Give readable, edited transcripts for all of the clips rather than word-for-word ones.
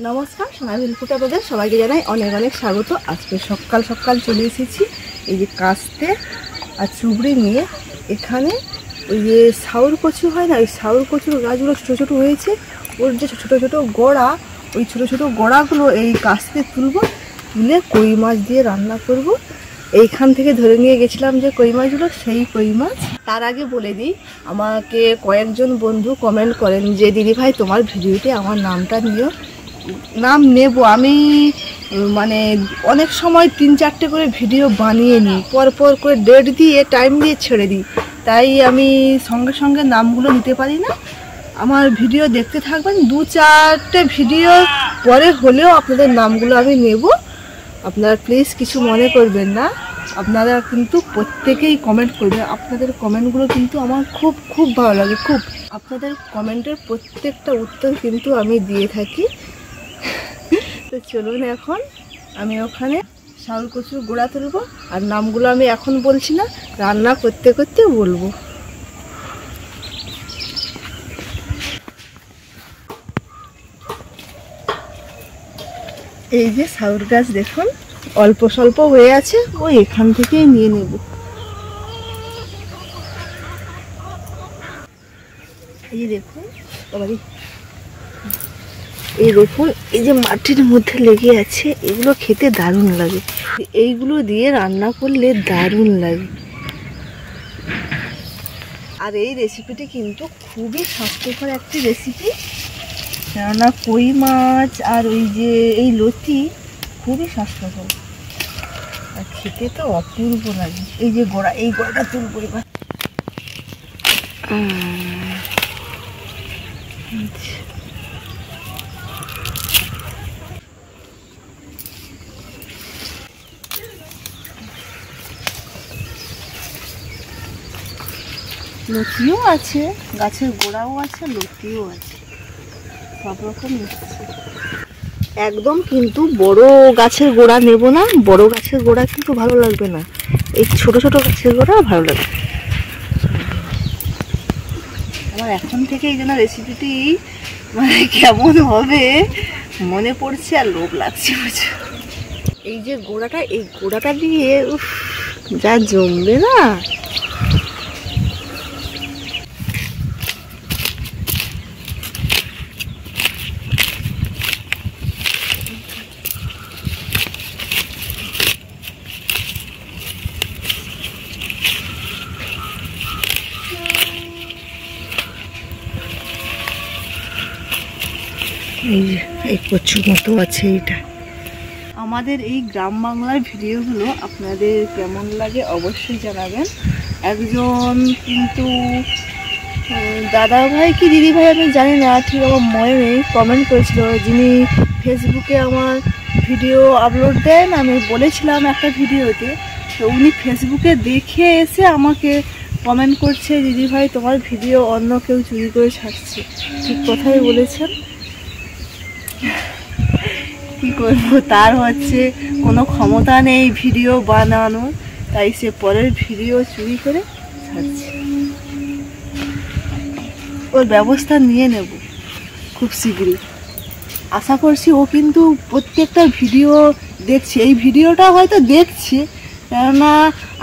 নমস্কার, সোনাঝুরি ফুড আপনাদের সবাইকে জানাই অনেক অনেক স্বাগত। আজকে সকাল সকাল চলে এসেছি এই যে কাস্তে আর চুবড়ি নিয়ে। এখানে ওই যে শাউর কচু হয় না, ওই শাউর কচুর গাছগুলো ছোটো ছোটো হয়েছে, ওর যে ছোটো ছোটো গোড়া, ওই ছোটো ছোটো গোড়াগুলো এই কাস্তে তুলবো, তুলে কই মাছ দিয়ে রান্না করব। এইখান থেকে ধরে নিয়ে গেছিলাম যে কই মাছগুলো, সেই কই মাছ। তার আগে বলে দিই, আমাকে কয়েকজন বন্ধু কমেন্ট করেন যে দিদিভাই তোমার ভিডিওতে আমার নামটা নিও। নাম নেব আমি, মানে অনেক সময় 3-4টে করে ভিডিও বানিয়ে নিই, পর করে ডেট দিয়ে টাইম দিয়ে ছেড়ে দিই, তাই আমি সঙ্গে সঙ্গে নামগুলো নিতে পারি না। আমার ভিডিও দেখতে থাকবেন, 2-4টে ভিডিও পরে হলেও আপনাদের নামগুলো আমি নেব। আপনারা প্লিজ কিছু মনে করবেন না। আপনারা কিন্তু প্রত্যেকেই কমেন্ট করবেন, আপনাদের কমেন্টগুলো কিন্তু আমার খুব খুব ভালো লাগে, খুব। আপনাদের কমেন্টের প্রত্যেকটা উত্তর কিন্তু আমি দিয়ে থাকি। তো চলুন, এখন আমি ওখানে শাউল কচুর গোড়া তুলবো, আর নামগুলো আমি এখন বলছি না, রান্না করতে করতে বলবো। এই যে শাউল গাছ দেখুন, অল্প স্বল্প হয়ে আছে, ওই এখান থেকেই নিয়ে নেব। এই দেখুন, এই দেখুন, এই যে মাটির মধ্যে লেগে আছে, এগুলো খেতে দারুণ লাগে। এইগুলো দিয়ে রান্না করলে দারুণ লাগে। আর এই রেসিপিটি কিন্তু খুবই স্বাস্থ্যকর একটি রেসিপি, কেননা কই মাছ আর ওই যে এই লতি খুবই স্বাস্থ্যকর, আর খেতে তো অপূর্ব লাগে। এই যে গোড়া, এই গোড়াটা তুলবো এবার। লতিও আছে, গাছের গোড়াও আছে, লতিও আছে, সব রকম মিশছে। একদম কিন্তু বড় গাছের গোড়া নেব না, বড় গাছের গোড়া কিন্তু ভালো লাগবে না, এই ছোট ছোট গাছের গোড়া ভালো লাগবে। আমার এখন থেকে এই জন্য রেসিপিটি মানে কেমন হবে মনে পড়ছে, আর লোভ লাগছে। এই যে গোড়াটা, এই গোড়াটা দিয়ে যা জমবে না। এই কচুর মতো আছে এটা। আমাদের এই গ্রাম বাংলার ভিডিওগুলো আপনাদের কেমন লাগে অবশ্যই জানাবেন। একজন কিন্তু দাদা ভাই কি দিদি ভাই আমি জানি না, ঠিক আমার মনে নেই, কমেন্ট করেছিল, যিনি ফেসবুকে আমার ভিডিও আপলোড দেন। আমি বলেছিলাম একটা ভিডিওতে, তো উনি ফেসবুকে দেখে এসে আমাকে কমেন্ট করছে, দিদি ভাই তোমার ভিডিও অন্য কেউ চুরি করে ছাড়ছে। ঠিক কথাই বলেছেন, কি করবো, তার হচ্ছে কোনো ক্ষমতা নেই ভিডিও বানানোর, তাই সে পরের ভিডিও চুরি করে ছাড়ছে। ওর ব্যবস্থা নিয়ে নেব খুব শীঘ্রই। আশা করছি ও কিন্তু প্রত্যেকটা ভিডিও দেখছে, এই ভিডিওটা হয়তো দেখছে, কেননা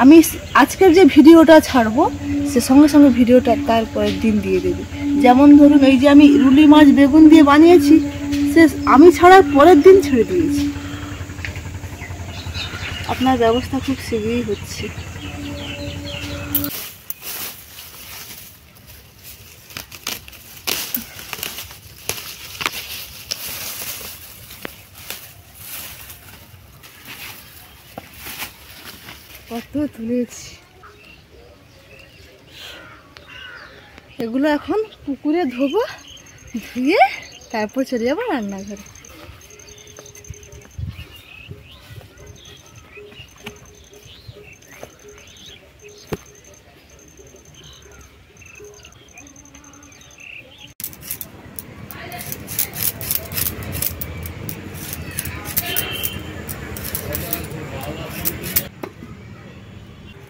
আমি আজকের যে ভিডিওটা ছাড়বো সে সঙ্গে সঙ্গে ভিডিওটা তার পরের দিন দিয়ে দেবে। যেমন ধরুন, এই যে আমি রুলি মাছ বেগুন দিয়ে বানিয়েছি, সে আমি ছাড়ার পরের দিন ছেড়ে দিয়েছি। আপনার ব্যবস্থা খুব শীঘ্রই হচ্ছে। কত তুলেছি, এগুলো এখন পুকুরে ধোবো, ধুয়ে তারপর চলে যাবো রান্নাঘরে।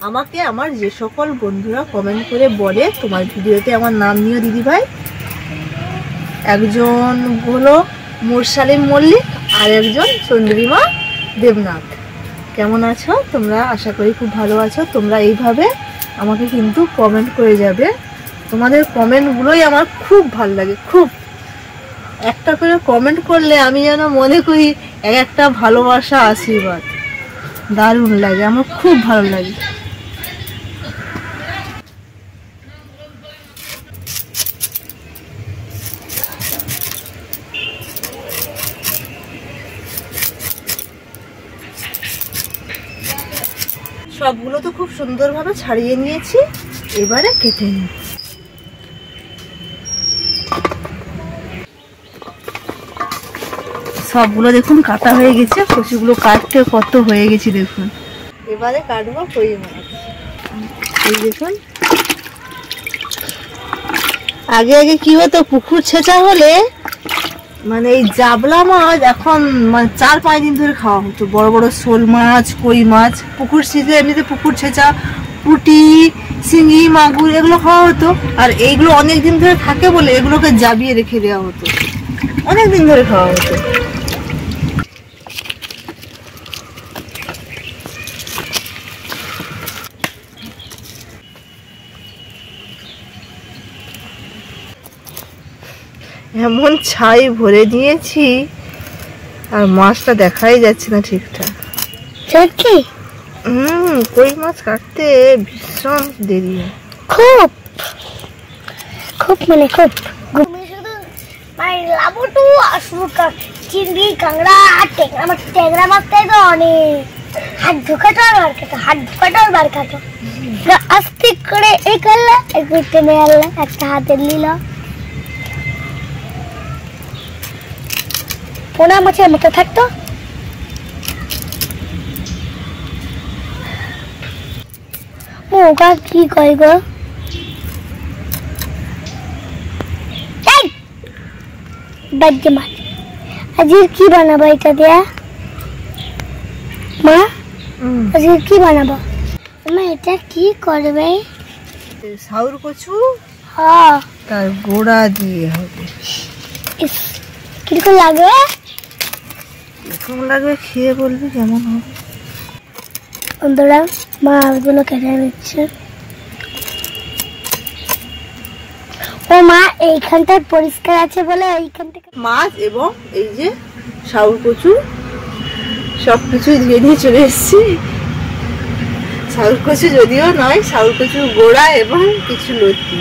আমাকে আমার যে সকল বন্ধুরা কমেন্ট করে বলে তোমার ভিডিওতে আমার নাম নিও দিদিভাই, একজন হলো মুরসালিম মল্লিক আর একজন চন্দ্রিমা দেবনাথ। কেমন আছো তোমরা? আশা করি খুব ভালো আছো। তোমরা এইভাবে আমাকে কিন্তু কমেন্ট করে যাবে, তোমাদের কমেন্টগুলোই আমার খুব ভালো লাগে। খুব একটা করে কমেন্ট করলে আমি যেন মনে করি এক একটা ভালোবাসা, আশীর্বাদ। দারুণ লাগে, আমার খুব ভালো লাগে। সবগুলো তো খুব সুন্দরভাবে ছাড়িয়ে নিয়েছি, এবারে কেটে নিই। সবগুলো দেখুন কাটা হয়ে গেছে, কচুগুলো কাটতে কত হয়ে গেছে দেখুন। এবারে কাটবো কই মাছ। এই দেখুন, আগে আগে কি হতো, পুকুর ছেঁচা হলে মানে এই জাবলা মাছ এখন মানে 4-5 দিন ধরে খাওয়া হতো। বড় বড় শোল মাছ, কই মাছ, পুকুর ছিঁচে এমনিতে পুকুর ছেঁচা, পুঁটি, শিঙি, মাগুর এগুলো খাওয়া হতো। আর এইগুলো অনেক দিন ধরে থাকে বলে এগুলোকে জাবিয়ে রেখে দেওয়া হতো, অনেক দিন ধরে খাওয়া হতো। এমন ছাই ভরে দিয়েছি আর মাছটা দেখাই যাচ্ছে না ঠিকঠাক। সত্যি কই মাছ কাটতে ভীষণ দেরি হয়, খুব খুব মানে খুব। শুধু মানে লাবটু আর শুধু চিংড়ি, কাঁকড়া আর ট্যাংরা মাছ। ট্যাংরা মাছটাই তো অনেক হাত ঢোকাটো আর বার কাটো, হাত ঢোকাটো আর বার কাটো। আস্তে করে এই করলে একটু টেনে আনলে, একটা হাতে নিল। পোনা মাছের মতো থাকতো। ওটা কি কয় গো? বাজে মাছ। আজকে কি বানাবো এটা দিয়া? মা আজকে কি বানাবো? মা এটা কি করবে? সাউর কচু হ্যাঁ, তার গোড়া দিয়ে হবে। কিরকম লাগবে? এরকম লাগবে, খেয়ে বলবি কেমন হবে। বন্ধুরা, মা আলুগুলো কেটে নিচ্ছে। ও মা, এইখানটা পরিষ্কার আছে বলে এইখান থেকে মাছ এবং এই যে সাউর কচু সবকিছু ধুয়ে নিয়ে চলে এসেছি। সাউর কচু যদিও নয়, সাউর কচু গোড়া এবং কিছু লতি।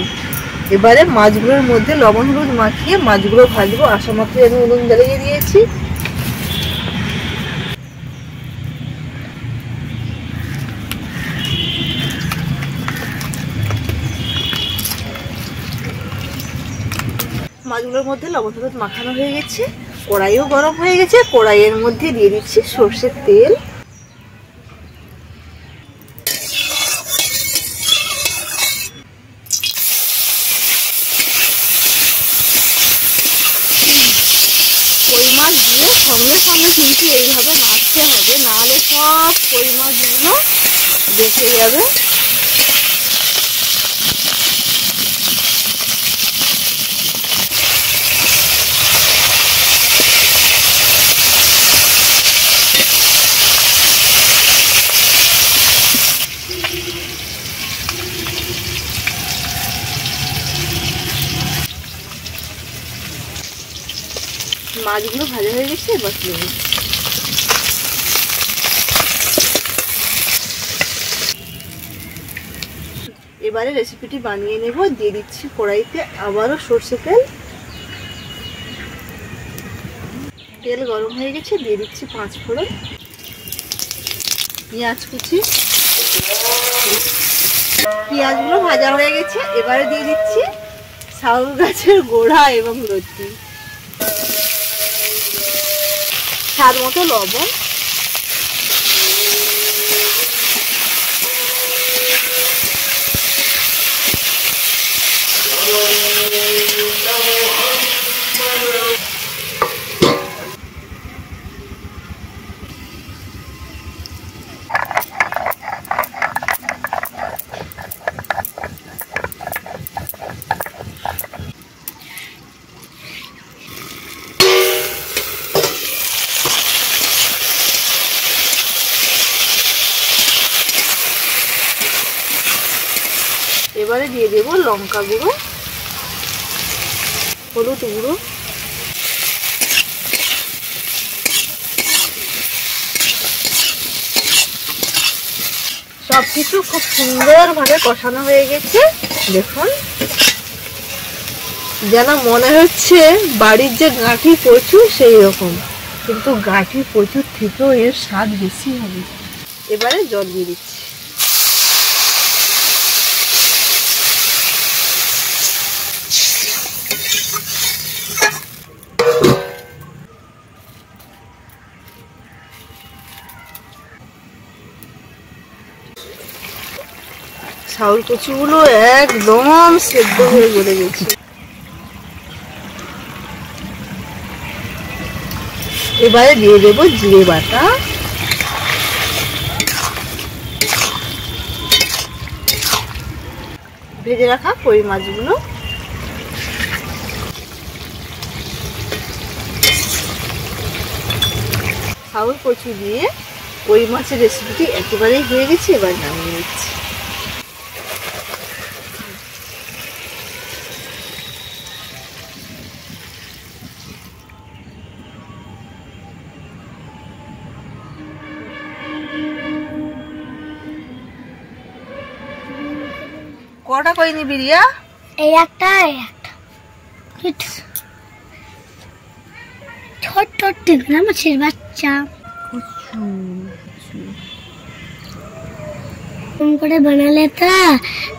এবারে মাছগুলোর মধ্যে লবণ হলুদ মাখিয়ে মাছগুলো ভাজবো। আসা মাত্র আমি উনুন জ্বালিয়ে দিয়েছি। মাছগুলোর মধ্যে লবণ হলুদ মাখানো হয়ে গেছে, কড়াইও গরম হয়ে গেছে। কড়াইয়ের মধ্যে দিয়ে দিচ্ছি সর্ষের তেল। কই মাছ দিয়ে সঙ্গে সঙ্গে কিন্তু এইভাবে নাড়তে হবে, নাহলে সব কই মাছগুলো দেখে যাবে। মাছগুলো ভাজা হয়ে গেছে, এবার তুলে নিচ্ছি। এবারে রেসিপিটি বানিয়ে নেব। দিয়ে দিচ্ছি কড়াইতে আবারও সর্ষে তেল। তেল গরম হয়ে গেছে, দিয়ে দিচ্ছি 5 ফোড়ন, পেঁয়াজ কুচি। পেঁয়াজগুলো ভাজা হয়ে গেছে, এবারে দিয়ে দিচ্ছি সাউর গাছের গোড়া এবং লতি, স্বাদ মতো লবণ। দেবো লঙ্কা গুঁড়ো, হলুদ গুঁড়ো, সবকিছু খুব সুন্দরভাবে কষানো হয়ে গেছে। দেখুন, যেন মনে হচ্ছে বাড়ির যে গাঁঠি কচু সেই রকম, কিন্তু গাঁঠি কচুর থেকেও এর স্বাদ বেশি হবে। এবারে জল দিয়ে দিচ্ছি। শাউল কচুগুলো একদম সেদ্ধ হয়ে গলে গেছে। এবারে দিয়ে দেবো জিরে বাটা, ভেজে রাখা কই মাছগুলো, শাউল কচু দিয়ে কই মাছের রেসিপিটি একেবারেই হয়ে গেছে। এবার নামিয়ে নিচ্ছি। কটা কই নিবি রিয়া? এই একটা ছোট টুকরা মাছের বাচ্চা করে বানালে তো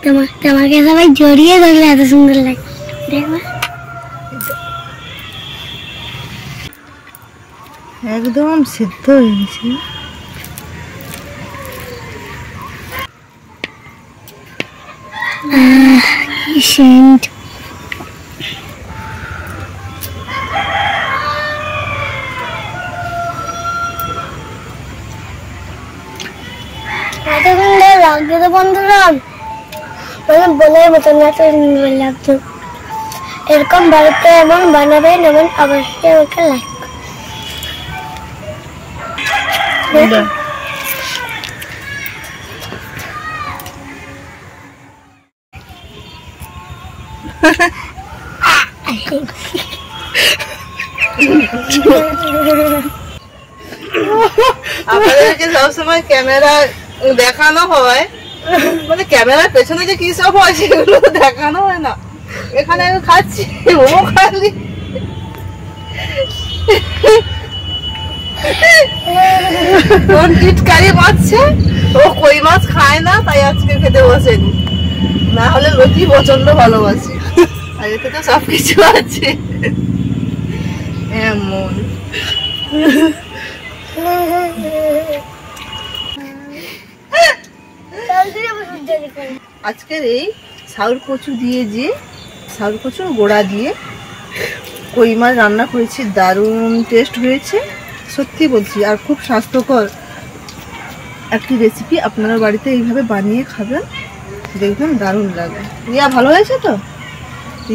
তোমাকে সবাই জড়িয়ে ধরলে এত সুন্দর লাগে। দেখবা একদম সিদ্ধ হয়ে গেছে। কি সেন্ট! এত সুন্দর লাগছে তো বন্ধুরা, মানে বলার মতন এত সুন্দর লাগছে। এরকম বাড়িতে এমন বানাবেন, এমন অবশ্যই আমাকে লাইক আপনাদেরকে সবসময় ক্যামেরা দেখানো হয়, মানে ক্যামেরার পেছনে যে কি সব হয় সেগুলো দেখানো হয় না। এখানে আমি খাচ্ছি, ও খালি টিটকারি মারছে। ও কই মাছ খায় না, তাই আজকে খেতে বসেনি, না হলে লতি প্রচন্ড ভালোবাসে। আর এতে তো সবকিছু আছে এমন। আজকের এই শাউল কচু দিয়ে, যে শাউল কচুর গোড়া দিয়ে কই মাছ রান্না করেছি, দারুণ টেস্ট হয়েছে সত্যি বলছি। আর খুব স্বাস্থ্যকর একটি রেসিপি, আপনারা বাড়িতে এইভাবে বানিয়ে খাবেন, দেখবেন দারুণ লাগে। রিয়া ভালো হয়েছে তো?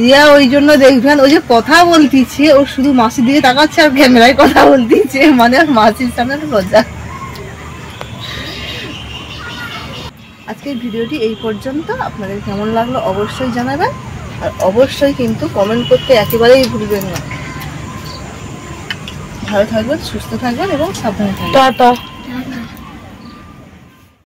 রিয়া ওই জন্য দেখবেন ওই যে কথা বলতেছে, ও শুধু মাসির দিকে তাকাচ্ছে আর ক্যামেরায় কথা বলতেছে, মানে মাসির সামনে লজ্জা। আজকের ভিডিওটি এই পর্যন্ত। আপনাদের কেমন লাগলো অবশ্যই জানাবেন, আর অবশ্যই কিন্তু কমেন্ট করতে একেবারেই ভুলবেন না। ভালো থাকবেন, সুস্থ থাকবেন এবং সাবধানে থাকবেন। টাটা।